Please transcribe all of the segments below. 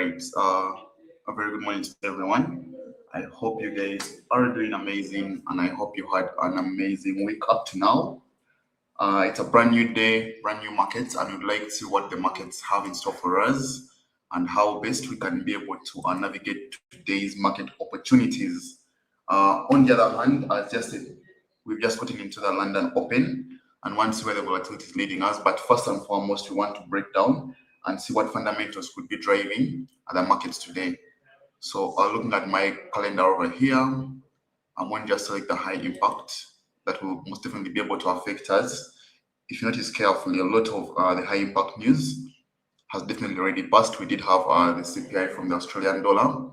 right. A very good morning to everyone. I hope you guys are doing amazing, and I hope you had an amazing week up to now. It's a brand new day, brand new markets, and we'd like to see what the markets have in store for us and how best we can be able to navigate today's market opportunities. On the other hand, as just said, we've just gotten into the London Open and want to see where the volatility is leading us. But first and foremost, we want to break down and see what fundamentals could be driving the markets today. So looking at my calendar over here, I'm going to just select the high impact that will most definitely be able to affect us. If you notice carefully, a lot of the high impact news has definitely already passed. We did have the CPI from the Australian dollar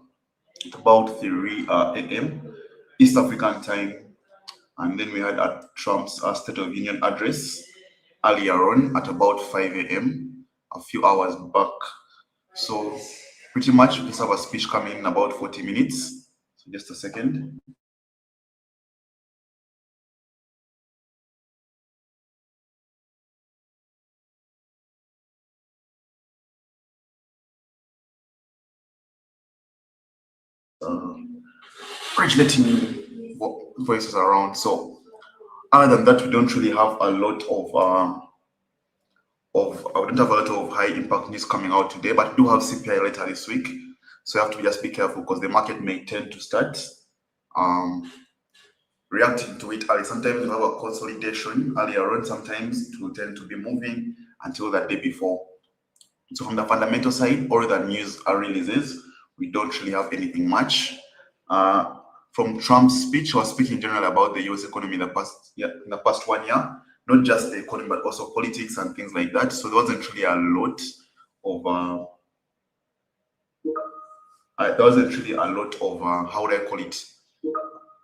at about 3 a.m. East African time. And then we had Trump's State of Union address earlier on at about 5 a.m. a few hours back. So pretty much we just have a speech coming in about 40 minutes. So just a second. Letting voices around. So other than that, we don't really have a lot of I don't have a lot of high impact news coming out today, but we do have CPI later this week. So you have to just be careful because the market may tend to start reacting to it early. Sometimes we have a consolidation earlier on, sometimes it will tend to be moving until the day before. So from the fundamental side, all the news releases, we don't really have anything much. From Trump's speech, he was speaking generally about the US economy in the past 1 year, not just the economy, but also politics and things like that. So there wasn't really a lot of how would I call it,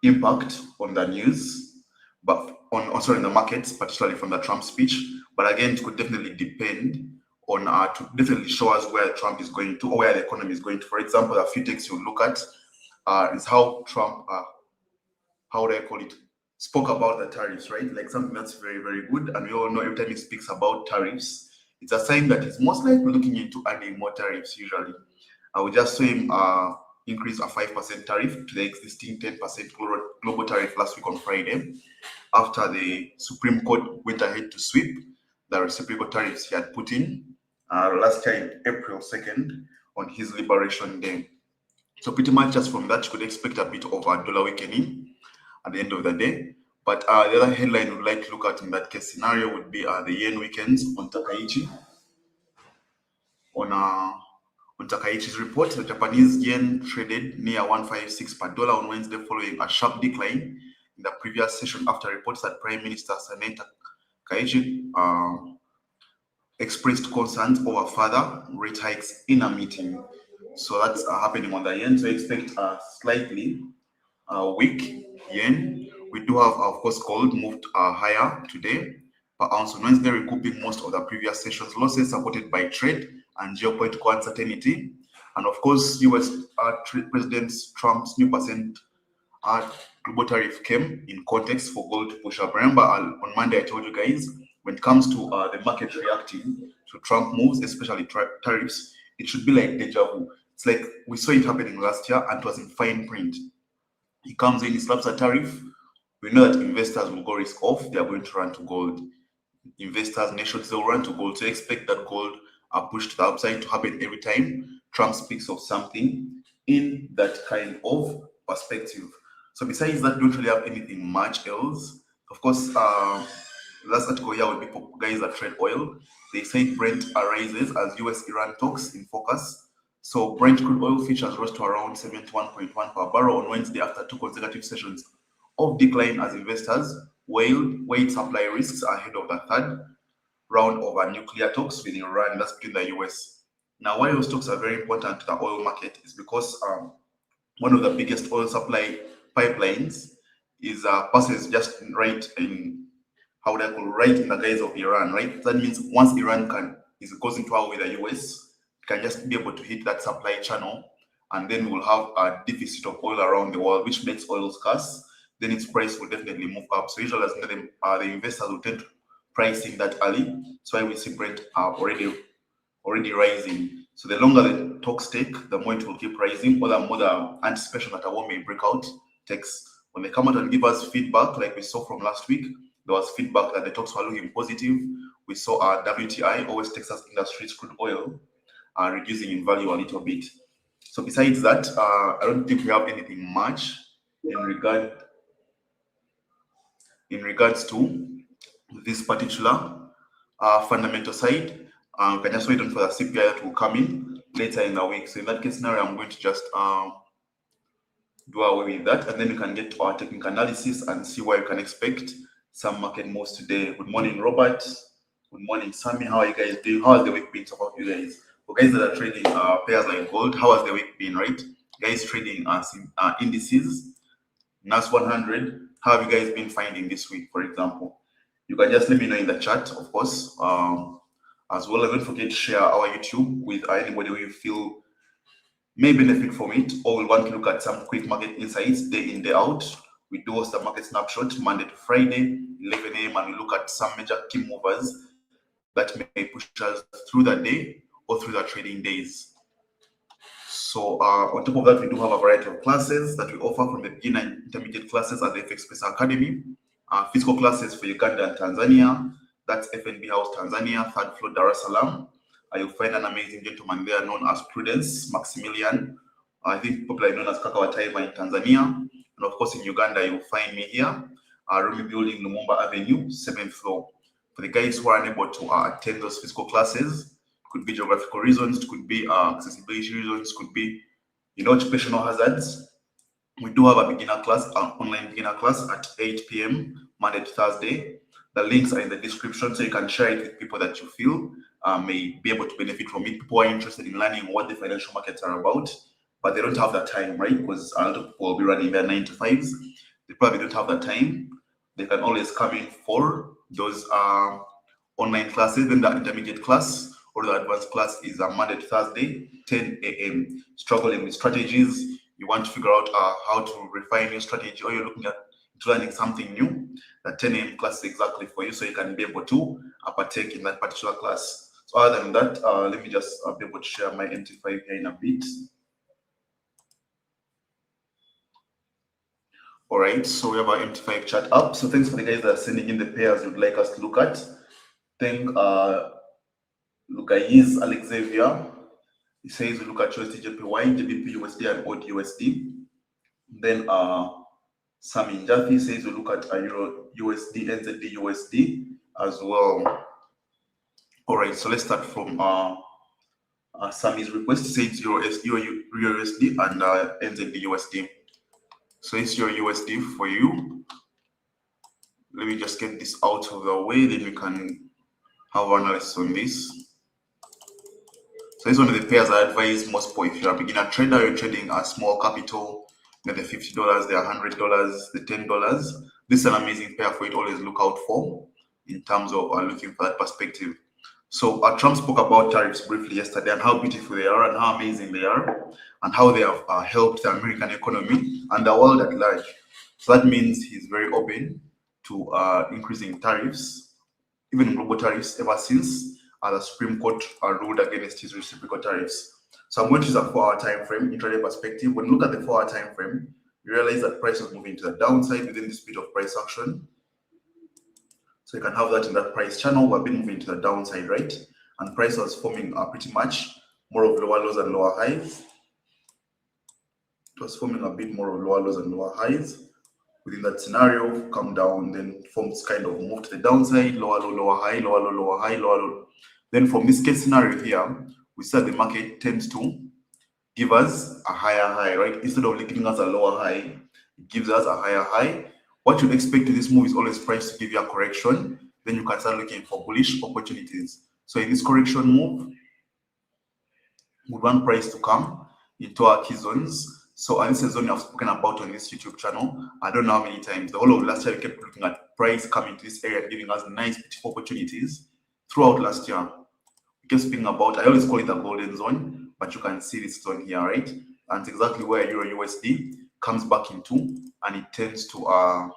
impact on the news, but also in the markets, particularly from the Trump speech. But again, it could definitely depend on to definitely show us where Trump is going to or where the economy is going to. For example, a few things you look at is how Trump, how would I call it, spoke about the tariffs, right? Like something that's very, very good. And we all know every time he speaks about tariffs, it's a sign that he's most likely looking into adding more tariffs usually. I would just saw him increase a 5% tariff to the existing 10% global tariff last week on Friday, after the Supreme Court went ahead to sweep the reciprocal tariffs he had put in last year in April 2nd on his Liberation Day. So pretty much just from that, you could expect a bit of a dollar weakening at the end of the day. But the other headline we'd like to look at in that case scenario would be the yen weakens on Takaichi. On Takaichi's report, the Japanese yen traded near 156 per dollar on Wednesday following a sharp decline in the previous session after reports that Prime Minister Senator Takaichi expressed concerns over further rate hikes in a meeting. So that's happening on the yen. So expect a slightly weak yen. We do have, of course, gold moved higher today per ounce on Wednesday, recouping most of the previous session's losses, supported by trade and geopolitical uncertainty. And of course, US President Trump's new percent global tariff came in context for gold to push up. Remember, on Monday, I told you guys, when it comes to the market reacting to Trump moves, especially tariffs, it should be like deja vu. It's like we saw it happening last year and it was in fine print. He comes in, he slaps a tariff. We know that investors will go risk off. They are going to run to gold. Investors, nations, they'll run to gold. So expect that gold are pushed to the upside to happen every time Trump speaks of something in that kind of perspective. So besides that, don't really have anything much else. Of course, last article here would be for guys that trade oil. They say Brent rises as US-Iran talks in focus. So Brent crude oil futures rose to around 71.1 per barrel on Wednesday after 2 consecutive sessions of decline as investors weighed supply risks ahead of the third round of nuclear talks with Iran, that's between the US. Now, why those talks are very important to the oil market is because one of the biggest oil supply pipelines is passes just right in, how would I call, right in the guise of Iran, right? That means once Iran goes into war with the US, it can just be able to hit that supply channel, and then we'll have a deficit of oil around the world, which makes oil scarce. Then its price will definitely move up. So usually, the investors will tend to pricing that early. That's why we see Brent already already rising. So the longer the talks take, the more it will keep rising, or the more the anticipation that a war may break out takes. When they come out and give us feedback, like we saw from last week, there was feedback that the talks were looking positive. We saw our WTI, West Texas Industries crude oil, reducing in value a little bit. So besides that, I don't think we have anything much in regards to this particular fundamental side. We can just wait on for the CPI that will come in later in the week. So in that case scenario, I'm going to just do away with that, and then we can get to our technical analysis and see why you can expect some market moves today. Good morning, Robert. Good morning, Sammy. How are you guys doing? How has the week been so far for you guys? For guys that are trading pairs like gold, how has the week been, right? Guys trading indices, NAS 100, how have you guys been finding this week, for example? You can just let me know in the chat, of course. As well as don't forget to share our YouTube with anybody who you feel may benefit from it, or will want to look at some quick market insights day in, day out. We do host a market snapshot Monday to Friday, 11 a.m., and we look at some major key movers that may push us through the day or through the trading days. So on top of that, we do have a variety of classes that we offer, from the beginner and intermediate classes at the FXPesa Academy, physical classes for Uganda and Tanzania. That's FNB House Tanzania, third floor, Dar es Salaam. You'll find an amazing gentleman there known as Prudence Maximilian. I think popularly known as Kaka Wataiva in Tanzania. And of course, in Uganda, you'll find me here, Rumi Building, Lumumba Avenue, 7th floor. For the guys who are unable to attend those physical classes, could be geographical reasons, it could be accessibility reasons, could be, occupational hazards. We do have a beginner class, an online beginner class at 8 p.m. Monday to Thursday. The links are in the description, so you can share it with people that you feel may be able to benefit from it. People are interested in learning what the financial markets are about, but they don't have that time, right? Because a lot of people will be running their 9 to 5s. They probably don't have that time. They can always come in for those online classes. Then the intermediate class or the advanced class is Monday to Thursday, 10 a.m. Struggling with strategies, you want to figure out how to refine your strategy, or you're looking at learning something new, the 10 a.m. class is exactly for you, so you can be able to partake in that particular class. So other than that, let me just be able to share my MT5 here in a bit. All right, so we have our MT5 chart up. So thanks for the guys that are sending in the pairs you'd like us to look at. Thank Lugaiz Alexavier. He says we look at USD JPY, GBP USD, and AUD USD. Then Sami Njathi says we look at Euro USD, NZD USD as well. All right, so let's start from Sami's request. He says Euro USD and NZD USD. So it's Euro USD for you. Let me just get this out of the way, then we can have analysis on this. So it's one of the pairs I advise most for. If you're a beginner trader, you're trading a small capital, the $50, the $100, the $10. This is an amazing pair for you to always look out for in terms of looking for that perspective. So Trump spoke about tariffs briefly yesterday and how beautiful they are and how amazing they are and how they have helped the American economy and the world at large. So that means he's very open to increasing tariffs, even global tariffs, ever since the Supreme Court ruled against his reciprocal tariffs. So I'm going to use a 4-hour time frame, intraday perspective. When you look at the 4-hour time frame, you realize that price is moving to the downside within the speed of price action. So you can have that in that price channel. We've been moving to the downside, right? And price was forming pretty much more of lower lows and lower highs. It was forming a bit more of lower lows and lower highs. Within that scenario, come down, then forms kind of move to the downside, lower low, lower high, lower low, lower high, lower low. Then from this case scenario here, we said the market tends to give us a higher high, right? Instead of giving us a lower high, it gives us a higher high. What you'd expect to this move is always price to give you a correction. Then you can start looking for bullish opportunities. So in this correction move, we want price to come into our key zones. So this is a zone I've spoken about on this YouTube channel. I don't know how many times. The whole of last year, we kept looking at price coming to this area and giving us nice, beautiful opportunities throughout last year. We kept speaking about, I always call it the golden zone, but you can see this zone here, right? And it's exactly where Euro USD comes back into, and it tends to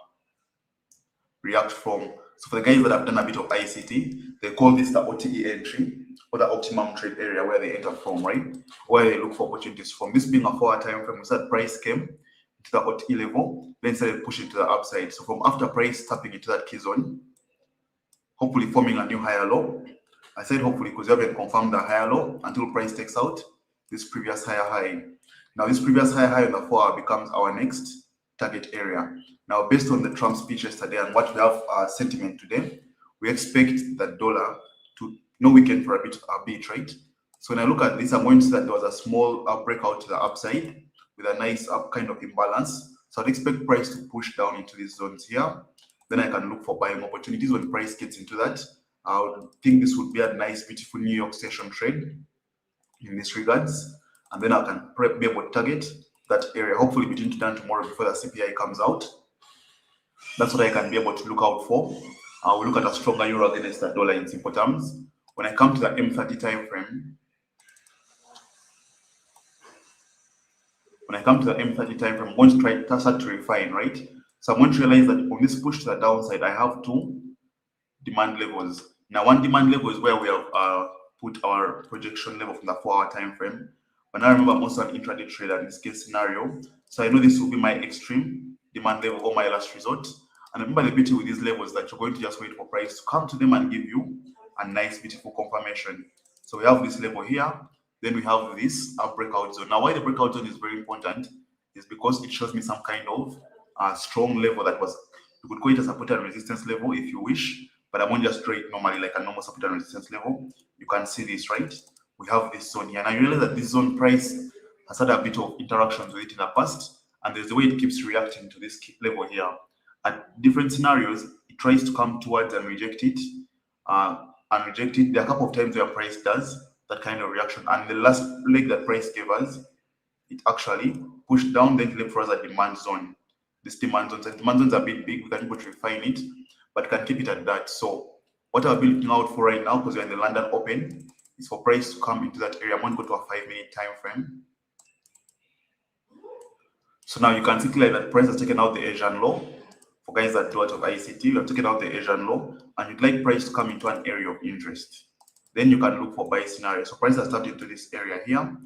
react from. So for the guys that have done a bit of ICT, they call this the OTE entry, or the optimum trade area, where they enter from, right? Where they look for opportunities from. This being a 4-hour time frame, so that price came to the OTE level, then started pushing to the upside. So from after price tapping into that key zone, hopefully forming a new higher low. I said hopefully because you haven't confirmed the higher low until price takes out this previous higher high. Now this previous higher high on the 4-hour becomes our next target area. Now based on the Trump speech yesterday and what we have sentiment today, we expect the dollar to weaken for a bit, right? So when I look at this, I'm going to see that there was a small breakout to the upside with a nice up kind of imbalance. So I'd expect price to push down into these zones here. Then I can look for buying opportunities when price gets into that. I would think this would be a nice, beautiful New York station trade in this regards. And then I can be able to target that area, hopefully between today and tomorrow before the CPI comes out. That's what I can be able to look out for. I will look at a stronger euro against the dollar in simple terms. When I come to the M30 time frame, I'm going to start to refine, right? So I'm going to realize that on this push to the downside, I have two demand levels. Now, one demand level is where we have put our projection level from the 4-hour time frame. But now remember, I'm also an intraday trader in this case scenario. So I know this will be my extreme demand level or my last resort. And remember the beauty with these levels that you're going to just wait for price to come to them and give you a nice, beautiful confirmation. So we have this level here. Then we have this breakout zone. Now, why the breakout zone is very important is because it shows me some kind of strong level that was, you could call it a support and resistance level if you wish, but I'm going to just draw it normally like a normal support and resistance level. You can see this, right? We have this zone here. Now you realize that this zone price has had a bit of interactions with it in the past, and there's the way it keeps reacting to this level here. At different scenarios, it tries to come towards and reject it. There are a couple of times where price does that kind of reaction, and the last leg that price gave us, it actually pushed down, then left for us a demand zone. This demand zones are a bit big. We can able to refine it, but can keep it at that. So what I'll be looking out for right now, because we're in the London Open, is for price to come into that area. I'm going to go to a 5-minute time frame. So now you can see clearly that price has taken out the Asian low. For guys that do a lot of ICT, you have taken out the Asian low, and you'd like price to come into an area of interest. Then you can look for buy scenario. So price has tapped into this area here,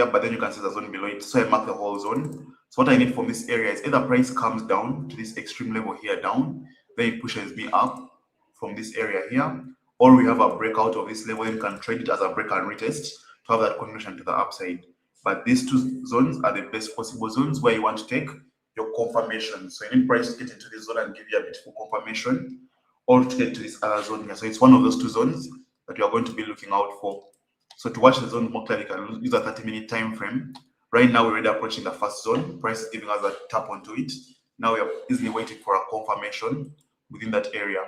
but then you can see the zone below it. So I mark the whole zone. So what I need from this area is either price comes down to this extreme level here down, then it pushes me up from this area here, or we have a breakout of this level and can trade it as a break and retest to have that continuation to the upside. But these two zones are the best possible zones where you want to take your confirmation. So you need price to get into this zone and give you a beautiful confirmation, or to get to this other zone here. So it's one of those two zones that you are going to be looking out for. So to watch the zone more clearly, you can use a 30-minute time frame. Right now, we're already approaching the first zone. Price is giving us a tap onto it. Now we are easily waiting for a confirmation within that area.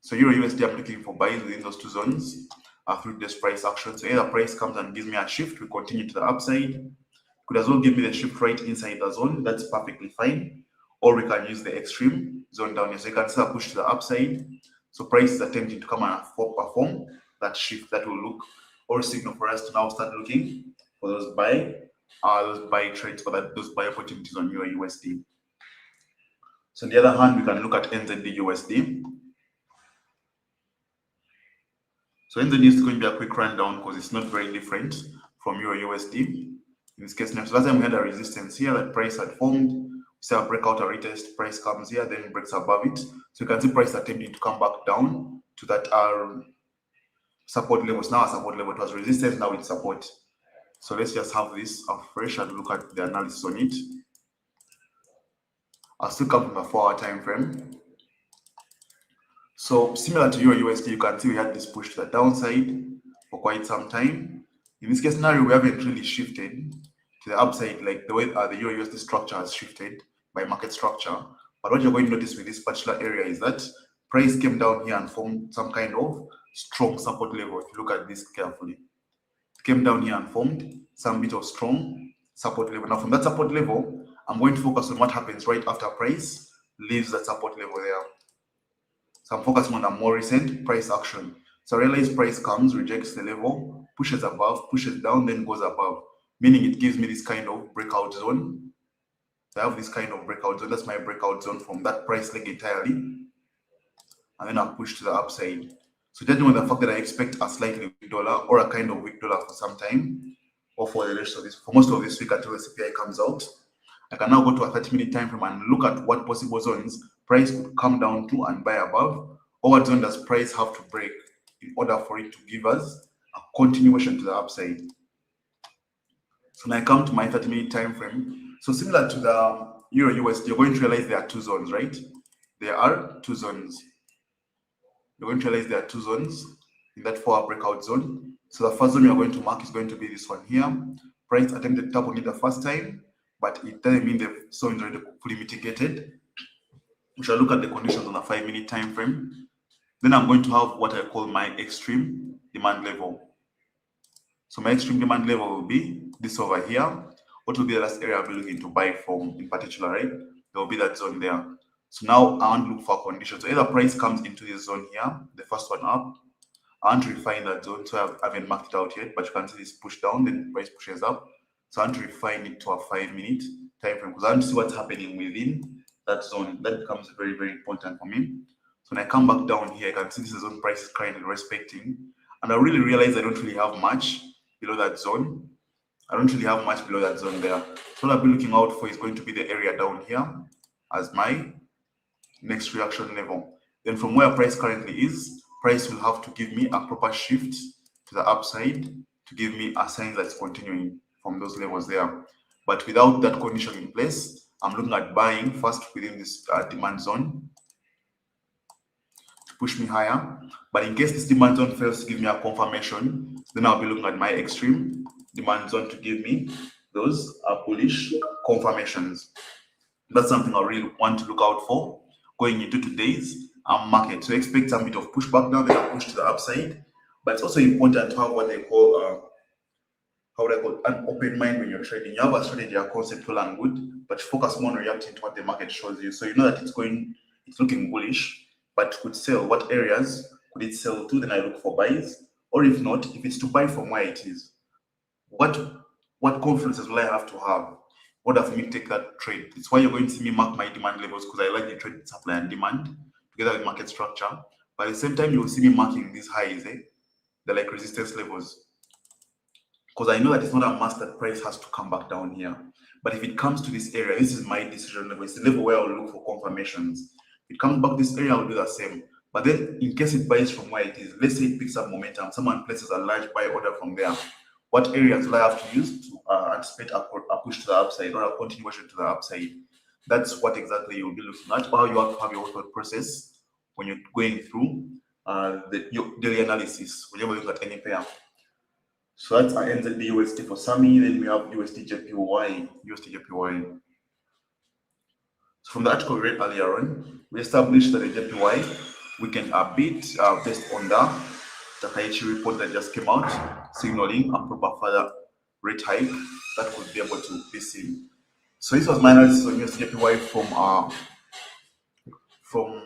So Euro USD, I'm looking for buys within those two zones through this price action. So either price comes and gives me a shift, we continue to the upside. Could as well give me the shift right inside the zone. That's perfectly fine. Or we can use the extreme zone down here. So you can see a push to the upside. So price is attempting to come and perform that shift that will look or signal for us to now start looking for those buy trades, for those buy opportunities on Euro USD. So on the other hand, we can look at NZD USD. So NZD is going to be a quick rundown because it's not very different from Euro USD. In this case, next last time we had a resistance here that price had formed. We saw a breakout, a retest, price comes here, then breaks above it. So you can see price attempting to come back down to that support levels. Now a support level, it was resistance, now it's support. So let's just have this afresh and look at the analysis on it. I'll still come from a 4-hour time frame. So similar to Euro USD, you can see we had this push to the downside for quite some time. In this case scenario, we haven't really shifted to the upside like the way the Euro USD structure has shifted by market structure. But what you're going to notice with this particular area is that price came down here and formed some kind of strong support level. If you look at this carefully, it came down here and formed some bit of strong support level. Now from that support level, I'm going to focus on what happens right after price leaves that support level there. So I'm focusing on a more recent price action. So I realize price comes, rejects the level, pushes above, pushes down, then goes above, meaning it gives me this kind of breakout zone So I have this kind of breakout zone. That's my breakout zone from that price leg entirely. And then I'll push to the upside. So judging on the fact that I expect a slightly weak dollar or a kind of weak dollar for some time, or for the rest of this, for most of this week until the CPI comes out, I can now go to a 30-minute time frame and look at what possible zones price could come down to and buy above, or what zone does price have to break in order for it to give us a continuation to the upside. So when I come to my 30-minute time frame, so similar to the Euro USD, you're going to realize there are two zones, right? There are two zones. You're going to realize there are two zones in that 4-hour breakout zone. So the first zone you're going to mark is going to be this one here. Price attempted to tap on it the first time, but it doesn't mean the zone is already fully mitigated. We shall look at the conditions on a 5-minute time frame. Then I'm going to have what I call my extreme demand level. So my extreme demand level will be this over here. What will be the last area I'll be looking to buy from in particular, right? There will be that zone there. So now I want to look for conditions. So either price comes into this zone here, the first one up. I want to refine that zone, so I haven't marked it out yet, but you can see this push down, then price pushes up. So I want to refine it to a 5-minute time frame because I want to see what's happening within that zone. That becomes very, very important for me. So when I come back down here, I can see this is zone price is currently respecting. And I really realize I don't really have much below that zone. I don't really have much below that zone there. So what I'll be looking out for is going to be the area down here as my next reaction level. Then from where price currently is, price will have to give me a proper shift to the upside to give me a sign that's continuing from those levels there. But without that condition in place, I'm looking at buying first within this demand zone to push me higher. But in case this demand zone fails to give me a confirmation, then I'll be looking at my extreme demand zone to give me those bullish confirmations. That's something I really want to look out for going into today's market. So expect some bit of pushback now, then a push to the upside. But it's also important to have what they call an open mind when you're trading. You have a strategy, a concept, well and good, but focus more on reacting to what the market shows you. So you know that it's looking bullish, but could sell. What areas could it sell to? Then I look for buys. Or if not, if it's to buy from where it is, what confluences will I have to have in order for me to take that trade? It's why you're going to see me mark my demand levels, because I like the trade supply and demand together with market structure. But at the same time, you will see me marking these highs, they're like resistance levels. Because I know that it's not a must that price has to come back down here. But if it comes to this area, this is my decision level. It's the level where I'll look for confirmations. If it comes back this area, I'll do the same. But then in case it buys from where it is, let's say it picks up momentum, someone places a large buy order from there. What areas will I have to use to anticipate a push to the upside or a continuation to the upside? That's what exactly you'll be looking at, or you have to have your thought process when you're going through your daily analysis, whenever you look at any pair. So that's NZD USD for SAMI, then we have USD JPY. So from the article we read earlier on, we established that the JPY weakened a bit based on the Takaichi report that just came out, signaling a proper further rate hike that could be able to be seen. So this was my analysis on USD JPY from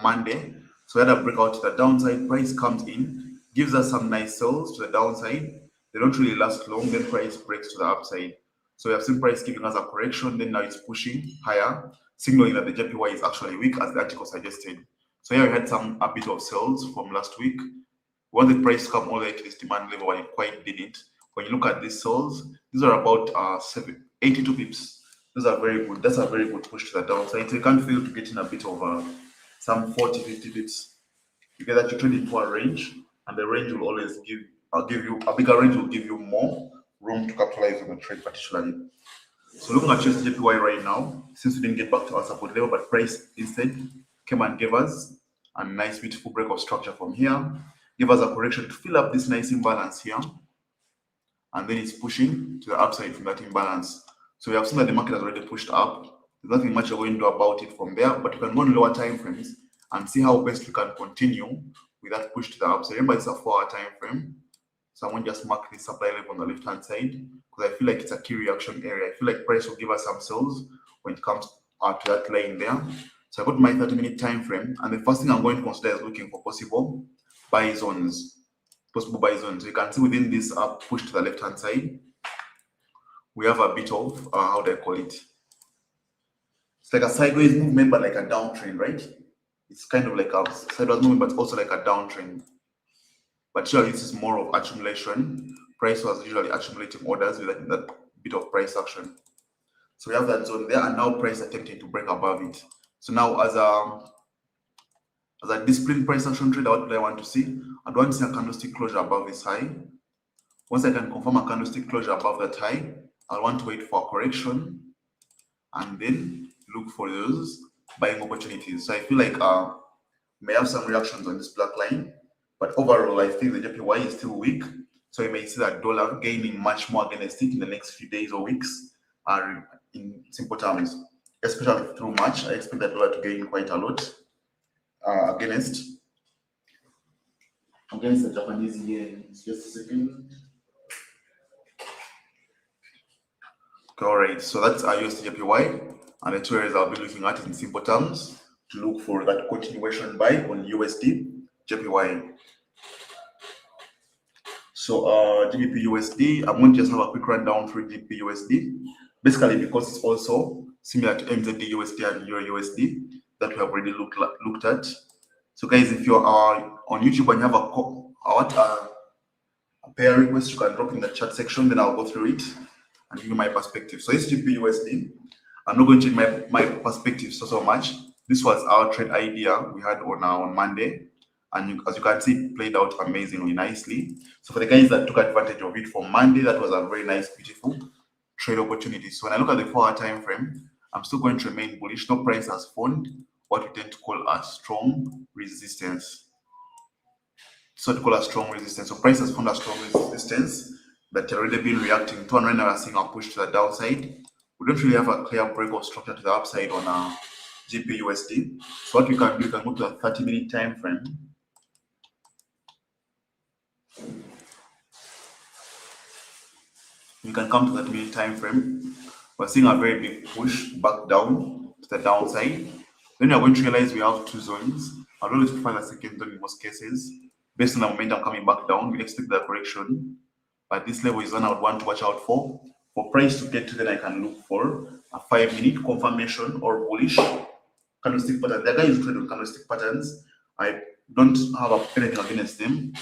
Monday. So we had a breakout to the downside. Price comes in, gives us some nice sells to the downside. They don't really last long. Then price breaks to the upside. So we have seen price giving us a correction. Then now it's pushing higher, signaling that the JPY is actually weak, as the article suggested. So here we had a bit of sells from last week. We wanted price to come all the way to this demand level, and it quite didn't. When you look at these sells, these are about 82 pips. Those are very good. That's a very good push to the downside. So you can't fail to get in a bit of some 40, 50 pips. You get that you trade into a range, and the range will always give you a bigger range, will give you more room to capitalize on the trade, particularly. So looking at USD JPY right now, since we didn't get back to our support level, but price instead came and gave us a nice, beautiful break of structure from here, give us a correction to fill up this nice imbalance here, and then it's pushing to the upside from that imbalance. So we have seen that the market has already pushed up. There's nothing much you're going to do about it from there, but you can go on lower time frames and see how best we can continue with that push to the upside. Remember, it's a 4-hour time frame. So I won't just mark the supply level on the left hand side because I feel like it's a key reaction area. I feel like price will give us some sells when it comes to that line there. So I got my 30-minute time frame, and the first thing I'm going to consider is looking for possible buy zones. So you can see within this push to the left hand side, we have a bit of how do I call it? It's like a sideways movement, but like a downtrend, right? It's kind of like a sideways movement, but also like a downtrend. But usually this is more of accumulation. Price was usually accumulating orders with that bit of price action. So we have that zone there, and now price attempting to break above it. So now as a disciplined price action trader, what do I want to see? I want to see a candlestick closure above this high. Once I can confirm a candlestick closure above that high, I'll want to wait for a correction and then look for those buying opportunities. So I feel like may have some reactions on this black line, but overall I think the JPY is still weak. So you may see that dollar gaining much more against it in the next few days or weeks. In simple terms, especially through March, I expect that dollar to gain quite a lot against the Japanese yen. Just a second. Okay, all right, so that's our USD JPY, and the two areas I'll be looking at in simple terms to look for that continuation buy on USD JPY. So GBP USD, I'm going to just have a quick rundown for GBP USD, basically because it's also similar to NZD USD and Euro USD that we have already looked at. So guys, if you are on YouTube and you have a pair request, you can drop in the chat section, then I'll go through it and give you my perspective. So it's GBP USD. I'm not going to change my perspective so much. This was our trade idea we had on Monday, and as you can see, it played out amazingly nicely. So for the guys that took advantage of it from Monday, that was a very nice, beautiful trade opportunity. So when I look at the 4-hour time frame, I'm still going to remain bullish. No price has formed what we tend to call a strong resistance. So to call a strong resistance. So price has found a strong resistance that already been reacting to, and right now we're seeing a push to the downside. We don't really have a clear break of structure to the upside on our GBP USD. So what we can do, we can go to a 30-minute time frame. You can come to that minute time frame. We're seeing a very big push back down to the downside. Then you're going to realize we have two zones. I'll always prefer the second zone in most cases. Based on the momentum coming back down, we expect the correction. But this level is one I would want to watch out for. For price to get to, then I can look for a 5-minute confirmation or bullish candlestick pattern. The guys who trade with candlestick patterns, I don't have anything against them.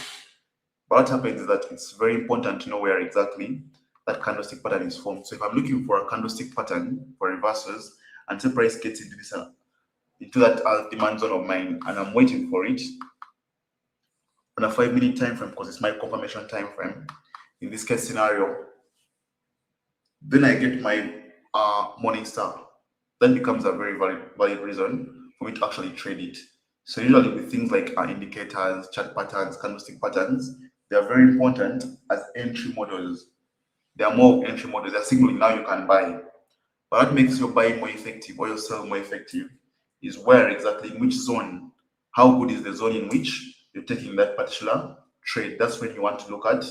But what happens is that it's very important to know where exactly that candlestick pattern is formed. So if I'm looking for a candlestick pattern for reversals, and say price gets into that demand zone of mine, and I'm waiting for it on a 5-minute time frame because it's my confirmation time frame. In this case scenario, then I get my morning star. That becomes a very valid reason for me to actually trade it. So usually with things like indicators, chart patterns, candlestick patterns, they are very important as entry models. They are more of entry models. They are signaling now you can buy. But what makes your buy more effective or your sell more effective is where exactly, in which zone, how good is the zone in which you're taking that particular trade. That's when you want to look at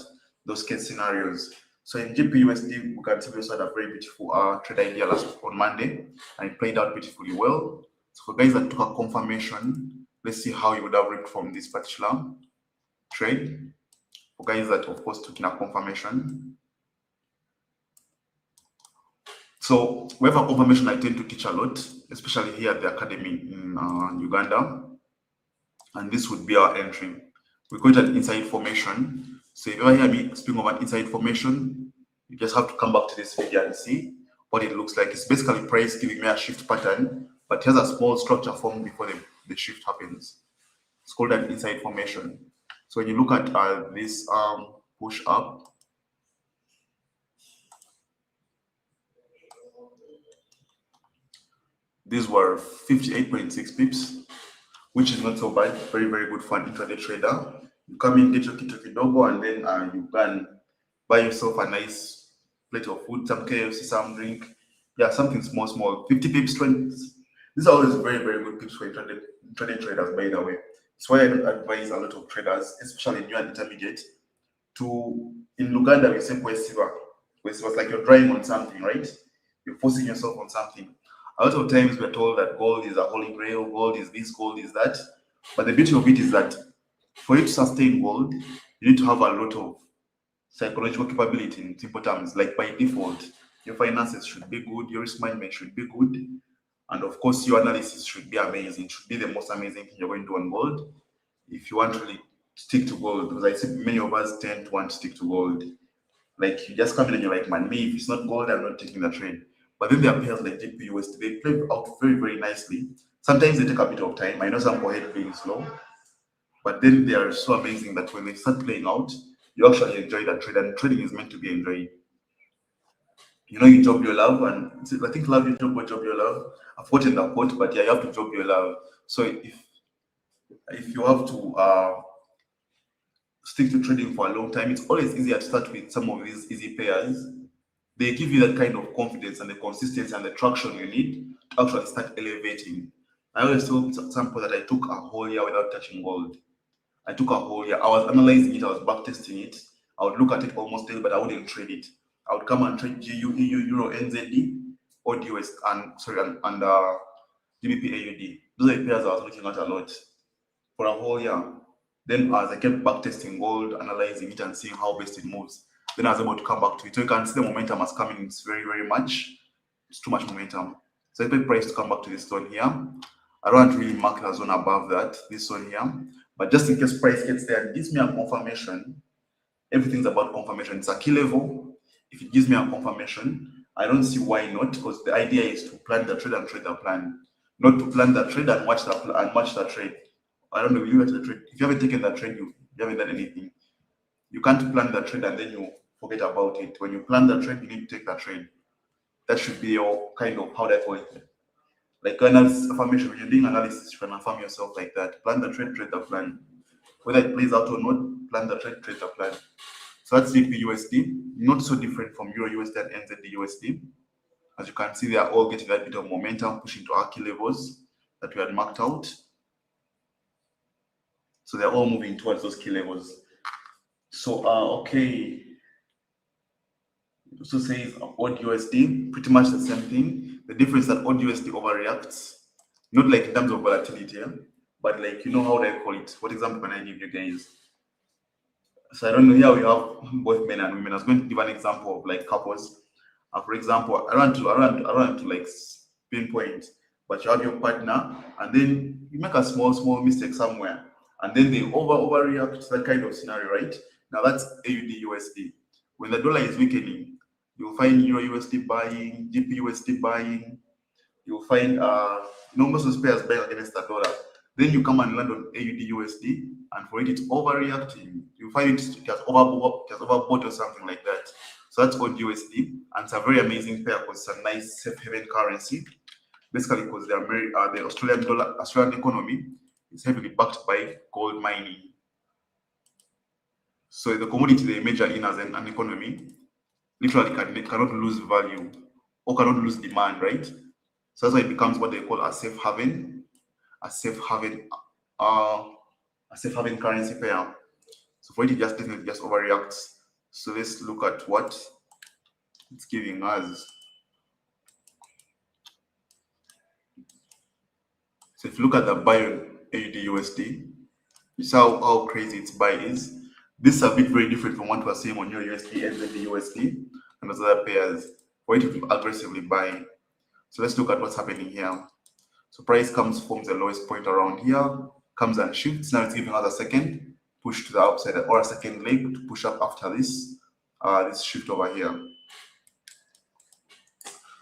those case scenarios. So in GBP/USD, we can see we also had a very beautiful trade idea on Monday, and it played out beautifully well. So for guys that took a confirmation, let's see how you would have ripped from this particular trade. For guys that, of course, took in a confirmation. So we have a confirmation I tend to teach a lot, especially here at the academy in Uganda. And this would be our entry. We call it an inside formation. So if you ever hear me speaking of an inside formation, you just have to come back to this video and see what it looks like. It's basically price giving me a shift pattern, but it has a small structure formed before the shift happens. It's called an inside formation. So when you look at this push up, these were 58.6 pips, which is not so bad. Very, very good for an intraday trader. You come in, get your kito kidogo, and then you can buy yourself a nice plate of food, some KFC, some drink. Yeah, something small. 50 pips, 20. These are always very, very good pips for intraday traders, by the way. That's why I don't advise a lot of traders, especially new and intermediate, in Luganda, we say kwesiba. Kwesiba is like you're drawing on something, right? You're forcing yourself on something. A lot of times we're told that gold is a holy grail, gold is this, gold is that. But the beauty of it is that for you to sustain gold, you need to have a lot of psychological capability in simple terms. Like by default, your finances should be good, your risk management should be good. And of course, your analysis should be amazing, should be the most amazing thing you're going to do on gold. If you want to really stick to gold, because I see many of us tend to want to stick to gold. Like you just come in and you're like, man, me, if it's not gold, I'm not taking the trade. But then there are pairs like GPUSD, they play out very, very nicely. Sometimes they take a bit of time. I know some go ahead being slow, but then they are so amazing that when they start playing out, you actually enjoy that trade. And trading is meant to be enjoyed. You know, you job your love, and I think love your job or job your love. I've forgotten the quote, but yeah, you have to job your love. So if you have to stick to trading for a long time, it's always easier to start with some of these easy pairs. They give you that kind of confidence and the consistency and the traction you need to actually start elevating. I always tell some people that I took a whole year without touching gold. I took a whole year. I was analyzing it, I was backtesting it. I would look at it almost daily, but I wouldn't trade it. I would come and trade GU, EU, Euro, NZD, or US, and GBP, AUD. Those are the pairs I was looking at a lot for a whole year. Then as I kept backtesting gold, analyzing it and seeing how best it moves, then I was able to come back to it. So you can see the momentum has come in. It's very, very much. It's too much momentum. So I expect price to come back to this zone here. I don't want to really mark a zone above that, this zone here. But just in case price gets there, it gives me a confirmation. Everything's about confirmation. It's a key level. If it gives me a confirmation, I don't see why not, because the idea is to plan the trade and trade the plan, not to plan the trade and watch the trade. I don't know, you at the trade. If you haven't taken that trade, you haven't done anything. You can't plan the trade and then you forget about it. When you plan the trade, you need to take the trade. That should be your kind of, how do I call it? Like analysis affirmation. When you're doing analysis, you can affirm yourself like that. Plan the trade, trade the plan. Whether it plays out or not, plan the trade, trade the plan. So that's GPUSD, not so different from Euro USD and NZD USD. As you can see, they are all getting that bit of momentum, pushing to our key levels that we had marked out. So they're all moving towards those key levels. So, okay. It also says odd USD, pretty much the same thing. The difference that odd USD overreacts, not like in terms of volatility, but like, you know, how do I call it? What example can I give you guys? So I don't know, here we have both men and women. I was going to give an example of like couples. For example, I want to like pinpoint, but you have your partner and then you make a small mistake somewhere and then they overreact to that kind of scenario, right? Now that's AUD USD. When the dollar is weakening, you'll find Euro USD buying, GP USD buying, you'll find most of those pairs buying against the dollar. Then you come and land on AUD USD, and for it, it's overreacting. You find it has overbought or something like that. So that's odd USD, and it's a very amazing pair because it's a nice safe haven currency. Basically, because the Australian economy is heavily backed by gold mining. So the commodity they major in as an economy literally cannot lose value or cannot lose demand, right? So that's why it becomes what they call a safe haven. A safe haven currency pair. So for it, it just definitely just overreacts. So let's look at what it's giving us. So if you look at the buy on AUD USD, you see how crazy its buy is. This is a bit very different from what we're seeing on Euro USD, NZD USD, and those other pairs. For it to aggressively buy. So let's look at what's happening here. So price forms the lowest point around here, comes and shifts. Now it's giving us a second push to the upside or a second leg to push up after this shift over here.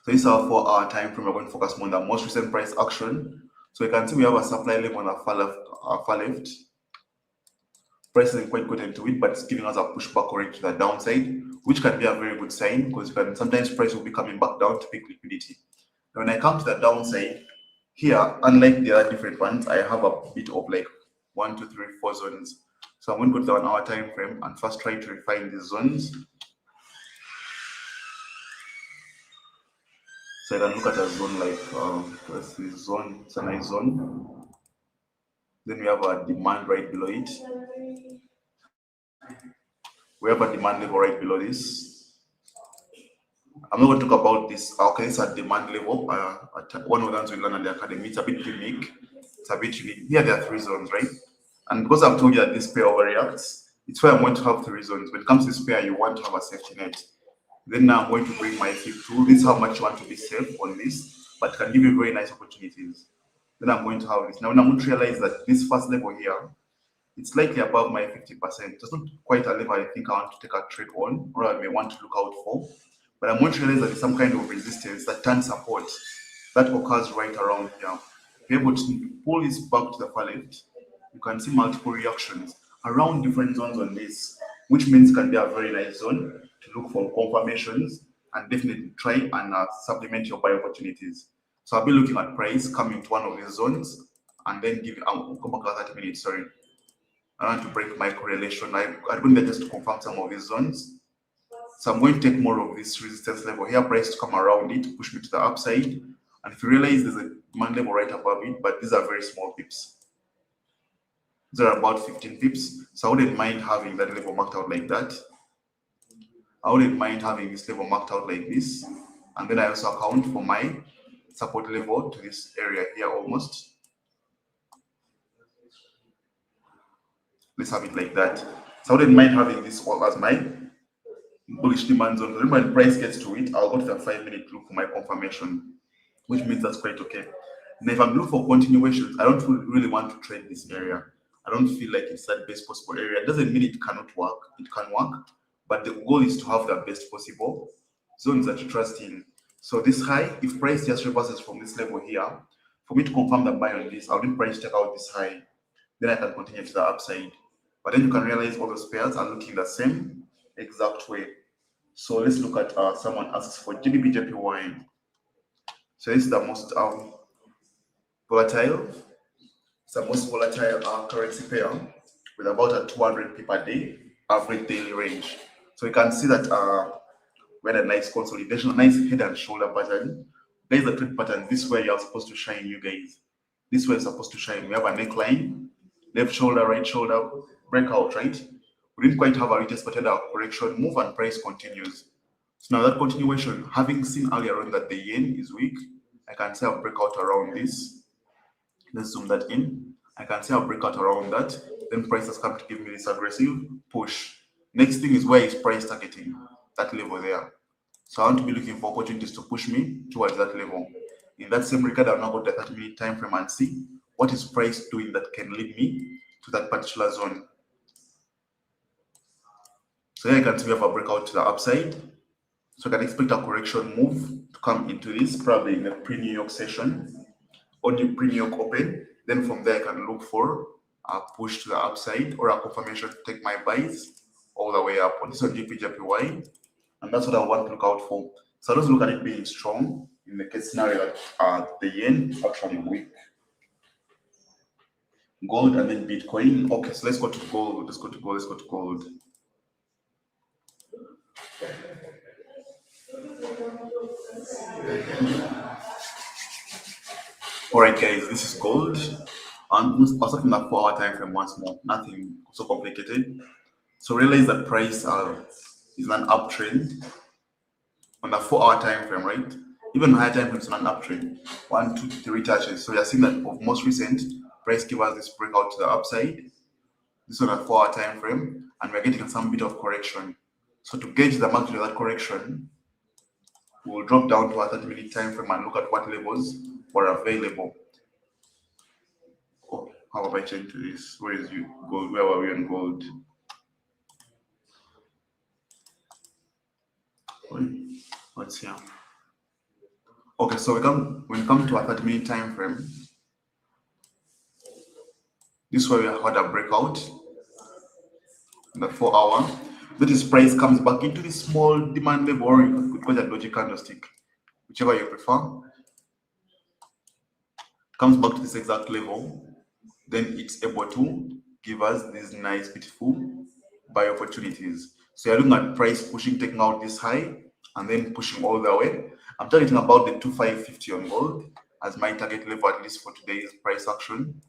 So this is our 4-hour time frame. We're going to focus more on the most recent price action. So you can see we have a supply level on the far left. Price isn't quite gotten into it, but it's giving us a pushback already to the downside, which can be a very good sign because sometimes price will be coming back down to pick liquidity. Now when I come to the downside, here, unlike the other different ones, I have a bit of like 1, 2, 3, 4 zones. So I'm going to go to the 1 hour time frame and first try to refine these zones. So I can look at a zone like let's see, zone, it's a nice zone. Then we have a demand right below it. We have a demand level right below this. I'm not going to talk about this. Okay, it's a demand level. One of the ones we learn at the academy. It's a bit unique. It's a bit unique. Here there are 3 zones, right? And because I've told you that this pair overreacts, it's why I'm going to have 3 zones. When it comes to this pair, you want to have a safety net. Then now I'm going to bring my flip tool. This is how much you want to be safe on this. but can give you very nice opportunities. Then I'm going to have this. Now, when I'm going to realize that this first level here, it's slightly above my 50%. It's not quite a level I think I want to take a trade on, or I may want to look out for. But I'm going to realize that there's some kind of resistance that turns support that occurs right around here. If you're able to pull this back to the far left, you can see multiple reactions around different zones on this, which means it can be a very nice zone to look for confirmations and definitely try and supplement your buy opportunities. So I'll be looking at price coming to one of these zones and then I'll go back to 30 minutes, sorry. I want to break my correlation. I'm going to just to confirm some of these zones. So I'm going to take more of this resistance level here, price to come around it, push me to the upside. And if you realize there's a demand level right above it, but these are very small pips. These are about 15 pips. So I wouldn't mind having that level marked out like that. I wouldn't mind having this level marked out like this. And then I also account for my support level to this area here almost. Let's have it like that. So I wouldn't mind having this all as my bullish demand zone. When my price gets to it, I'll go to the 5-minute look for my confirmation, which means that's quite okay. And if I'm looking for continuations, I don't really want to trade this area. I don't feel like it's that best possible area. It doesn't mean it cannot work. It can work, but the goal is to have the best possible zones that you trust in. So this high, if price just reverses from this level here, for me to confirm the buy on this, I'll need price to take out this high. Then I can continue to the upside. But then you can realize all those pairs are looking the same exact way. So let's look at someone asks for GBP JPY. So this is the most volatile. It's the most volatile currency pair with about a 200 pip per day average daily range. So you can see that we had a nice consolidation, a nice head and shoulder pattern. There's the trade pattern. This way you're supposed to shine, you guys. This way you're supposed to shine. We have a neckline, left shoulder, right shoulder, breakout, right? We didn't quite have a retest, but had a correction move and price continues. So now that continuation, having seen earlier on that the yen is weak, I can say I'll break out around this. Let's zoom that in. I can say I'll break out around that. Then price has come to give me this aggressive push. Next thing is where is price targeting? That level there. So I want to be looking for opportunities to push me towards that level. In that same regard, I'll now go to the 30-minute time frame and see what is price doing that can lead me to that particular zone. So here I can see we have a breakout to the upside. So I can expect a correction move to come into this, probably in the pre-New York session or the pre-New York open. Then from there, I can look for a push to the upside or a confirmation to take my buys all the way up on this on GPJPY. And that's what I want to look out for. So let's look at it being strong in the case scenario that the yen is actually weak. Gold and then Bitcoin. Okay, so let's go to gold. Let's go to gold. All right, guys, this is gold. And also from the 4-hour time frame once more. Nothing so complicated. So realize that price is an uptrend on the 4-hour time frame, right? Even higher time frames on an uptrend. 1, 2, 3 touches. So you're seeing that of most recent, price give us this breakout to the upside. This on a 4-hour time frame, and we're getting some bit of correction. So to gauge the magnitude of that correction, we'll drop down to a 30-minute time frame and look at what levels were available. Oh, how have I changed to this? Where is you gold? Where were we on gold? What's here? Okay, so when we come to a 30-minute time frame, this is where we had a breakout in the 4-hour. That is, price comes back into this small demand level, or you could call it a doji candlestick, whichever you prefer. Comes back to this exact level, then it's able to give us these nice, beautiful buy opportunities. So you're looking at price pushing, taking out this high, and then pushing all the way. I'm targeting about the 2550 on gold as my target level, at least for today's price action.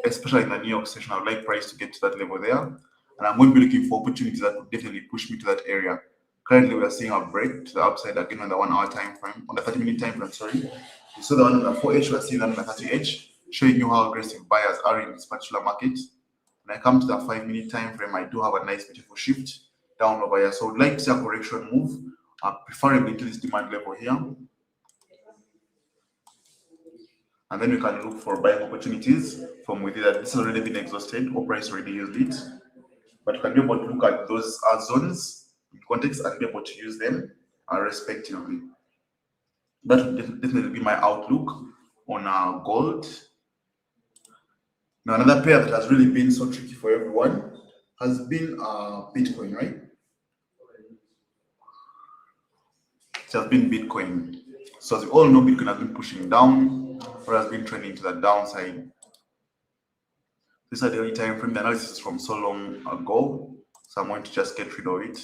Especially in the New York session, I would like price to get to that level there. And I'm going to be looking for opportunities that would definitely push me to that area. Currently, we are seeing a break to the upside again on the 1-hour time frame, on the 30-minute time frame, sorry. You saw the one on the 4H, we're seeing that on the 30H, showing you how aggressive buyers are in this particular market. When I come to the 5-minute time frame, I do have a nice, beautiful shift down over here. So I would like to see a correction move, preferably to this demand level here. And then we can look for buying opportunities from within that. This has already been exhausted or price already used it. But you can be able to look at those zones in context and be able to use them respectively. That would definitely be my outlook on gold. Now, another pair that has really been so tricky for everyone has been Bitcoin, right? It has been Bitcoin. So as we all know, Bitcoin has been pushing down or has been trending to the downside. These are the only time frame. The analysis is from so long ago, so I'm going to just get rid of it.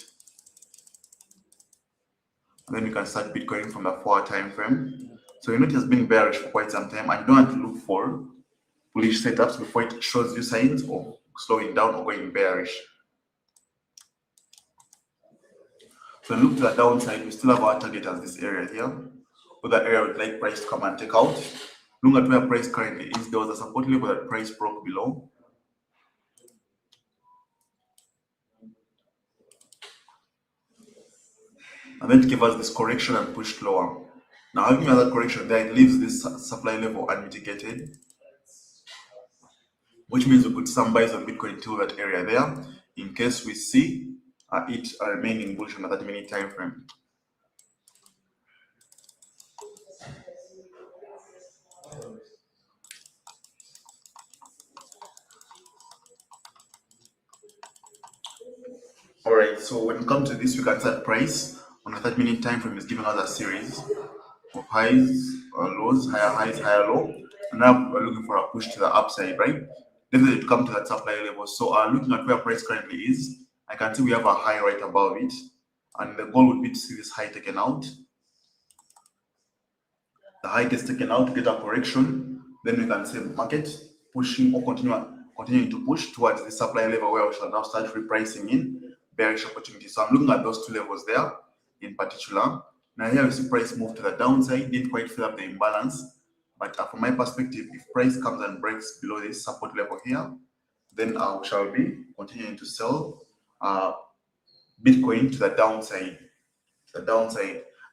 And then you can start Bitcoin from the 4-hour time frame. So you know it has been bearish for quite some time, and you don't have to look for bullish setups before it shows you signs of slowing down or going bearish. So look to the downside, we still have our target as this area here. With that area, we'd like price to come and take out. Look at where price currently is. There was a support level that price broke below. And then it gave us this correction and pushed lower. Now, having another correction there, it leaves this supply level unmitigated, which means we put some buys on Bitcoin till that area there, in case we see it remaining bullish on the 30-minute time frame. All right, so when it comes to this, we can start price on the 30-minute time frame is giving us a series of highs, lows, higher highs, higher low. And now we're looking for a push to the upside, right? Definitely to come to that supply level. So looking at where price currently is, I can see we have a high right above it. And the goal would be to see this high taken out. The high gets taken out to get a correction. Then we can say market pushing or continuing to push towards the supply level where we shall now start repricing in bearish opportunities. So I'm looking at those two levels there in particular. Now here we see price move to the downside, didn't quite fill up the imbalance. But from my perspective, if price comes and breaks below this support level here, then we shall be continuing to sell Bitcoin to the downside.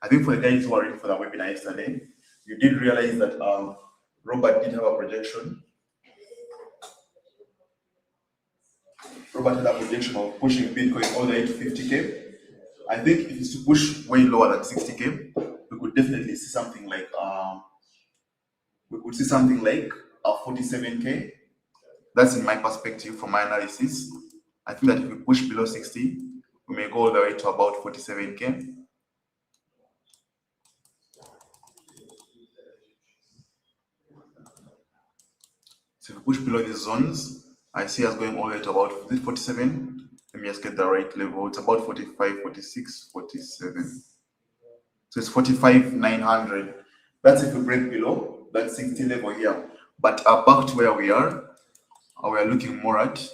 I think for the guys who are in for the webinar yesterday, you did realize that Robert did have a projection. Robert had a projection of pushing Bitcoin all the way to 50K. I think if it's to push way lower than 60K, we could definitely see something like 47K. That's in my perspective from my analysis. I think that if we push below 60, we may go all the way to about 47K. So if we push below these zones, I see us going all the way to about 47. Let me just get the right level. It's about 45, 46, 47. So it's 45,900. That's if we break below that 60 level here. But back to where we are looking more at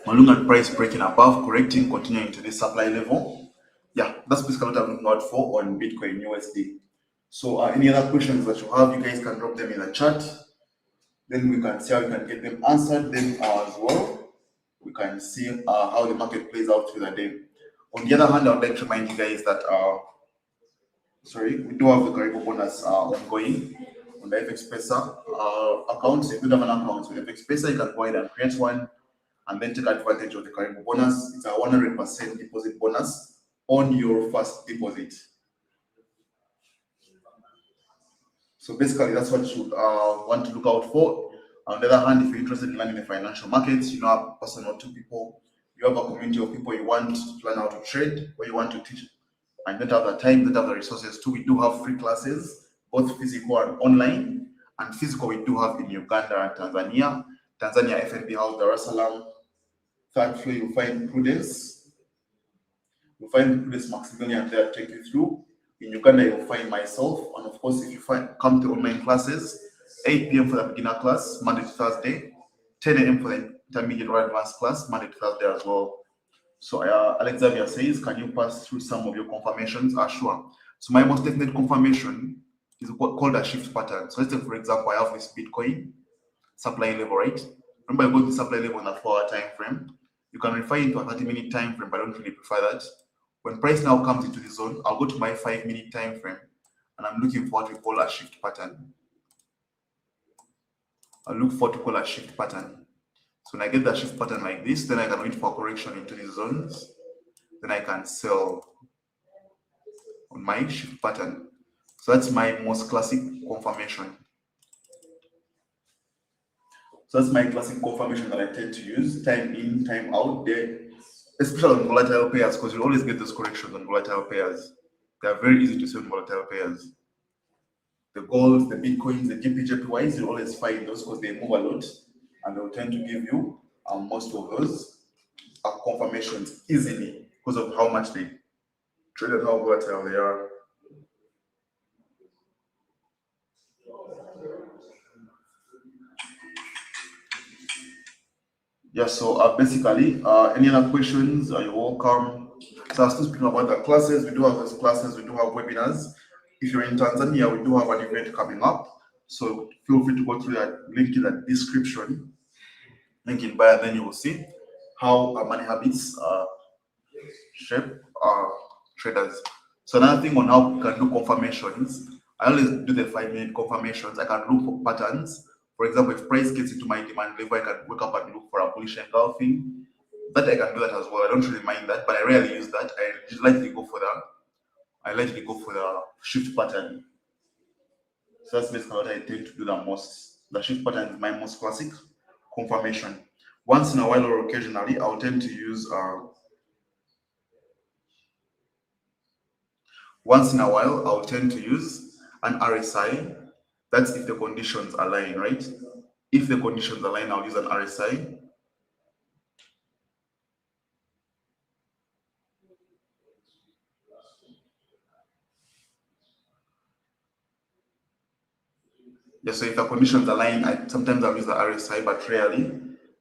we're looking at price breaking above, correcting, continuing to this supply level. Yeah, that's basically what I'm looking out for on Bitcoin USD. So any other questions that you have, you guys can drop them in the chat. Then we can see how we can get them answered then as well. We can see how the market plays out through the day. On the other hand, I would like to remind you guys that we do have the Karibu bonus ongoing on the FXPesa account. So if you don't have an account with FXPesa, you can go ahead and create one and then take advantage of the Karibu bonus. It's a 100% deposit bonus on your first deposit. So basically, that's what you want to look out for. On the other hand, if you're interested in learning the financial markets, you know, a person or two people, you have a community of people you want to learn how to trade, or you want to teach, and don't have the time, don't have the resources too. We do have free classes, both physical and online. And physical, we do have in Uganda and Tanzania. Tanzania FNB House, Dar es Salaam. Third floor, you'll find Prudence. You'll find Prudence Maximilian there to take you through. In Uganda, you'll find myself. And of course, if you come to online classes, 8 p.m. for the beginner class, Monday to Thursday, 10 a.m. for the intermediate or advanced class, Monday to Thursday as well. So Alexander says, can you pass through some of your confirmations? Sure. So my most definite confirmation is called a shift pattern. So let's say, for example, I have this Bitcoin supply level, right? Remember, I got the supply level on a 4-hour time frame. You can refer into a 30-minute time frame, but I don't really prefer that. When price now comes into the zone, I'll go to my 5-minute time frame, and I'm looking for what we call a shift pattern. I'll look for what we call a shift pattern. So when I get the shift pattern like this, then I can wait for correction into these zones. Then I can sell on my shift pattern. So that's my most classic confirmation. So that's my classic confirmation that I tend to use, time in, time out there, especially on volatile pairs, because you always get those corrections on volatile pairs. They are very easy to see on volatile pairs. The golds, the bitcoins, the GPJPYs, you always find those because they move a lot, and they'll tend to give you most of those confirmations easily because of how much they trade and how volatile they are. Yeah, so basically, any other questions, you're welcome. So I was still speaking about the classes. We do have those classes, we do have webinars. If you're in Tanzania, we do have an event coming up. So feel free to go through that link in the description, link in bio, and then you will see how money habits shape traders. So another thing on how you can do confirmations, I always do the 5-minute confirmations. I can look for patterns. For example, if price gets into my demand level, I can wake up and look for a bullish engulfing. That I can do that as well. I don't really mind that, but I rarely use that. I lightly go for the shift pattern. So that's basically what I tend to do the most. The shift pattern is my most classic confirmation. Once in a while or occasionally, I'll tend to use an RSI. That's if the conditions align, right? If the conditions align, I'll use an RSI. Yeah, so if the conditions align, sometimes I'll use the RSI, but rarely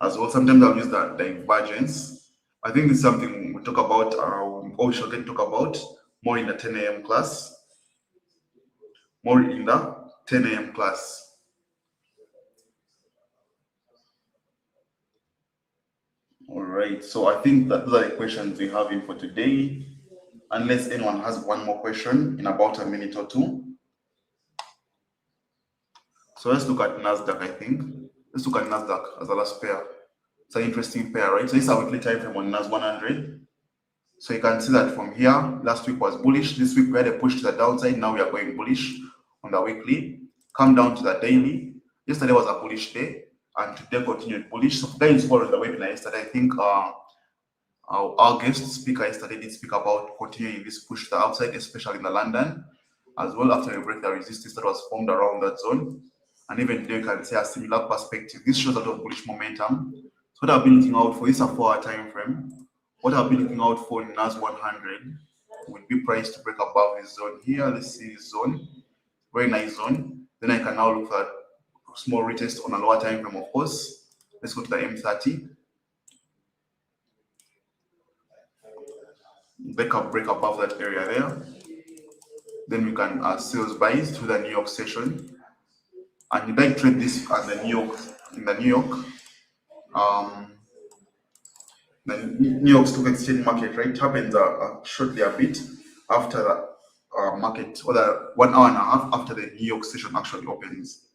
as well. Sometimes I'll use the divergence. I think it's something we talk about, or we shall get talk about more in the 10 a.m. class. More in the 10 a.m. class. All right, so I think that those are the questions we have in for today. Unless anyone has one more question in about a minute or two. So let's look at NASDAQ, I think. Let's look at NASDAQ as the last pair. It's an interesting pair, right? So this is a weekly time frame on NAS 100. So you can see that from here, last week was bullish. This week we had a push to the downside. Now we are going bullish on the weekly. Come down to the daily. Yesterday was a bullish day, and today continued bullish. So guys followed the webinar yesterday. I think our guest speaker yesterday did speak about continuing this push to the upside, especially in the London, as well after we break the resistance that was formed around that zone. And even today, you can see a similar perspective. This shows a lot of bullish momentum. So what I'll be looking out for is a 4-hour time frame. What I'll be looking out for in NAS 100 would be price to break above this zone here. Let's see this zone, very nice zone. Then I can now look at small retest on a lower time frame, of course. Let's go to the M30. Break above that area there. Then we can sales buys through the New York session. And you like trade this as the New York Stock Exchange market, right? It happens shortly a bit after the market, or the 1 hour and a half after the New York session actually opens.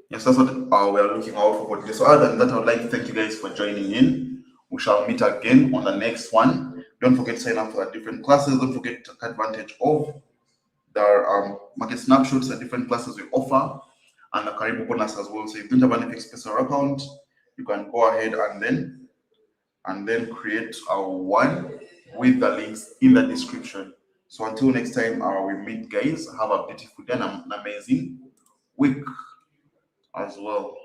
Yes, that's what we are looking out for today. So other than that, I would like to thank you guys for joining in. We shall meet again on the next one. Don't forget to sign up for the different classes. Don't forget to take advantage of the market snapshots, the different classes we offer, and the Karibu bonus as well. So if you don't have an FXPesa account, you can go ahead and then create one with the links in the description. So until next time we meet, guys, have a beautiful day and an amazing week as well.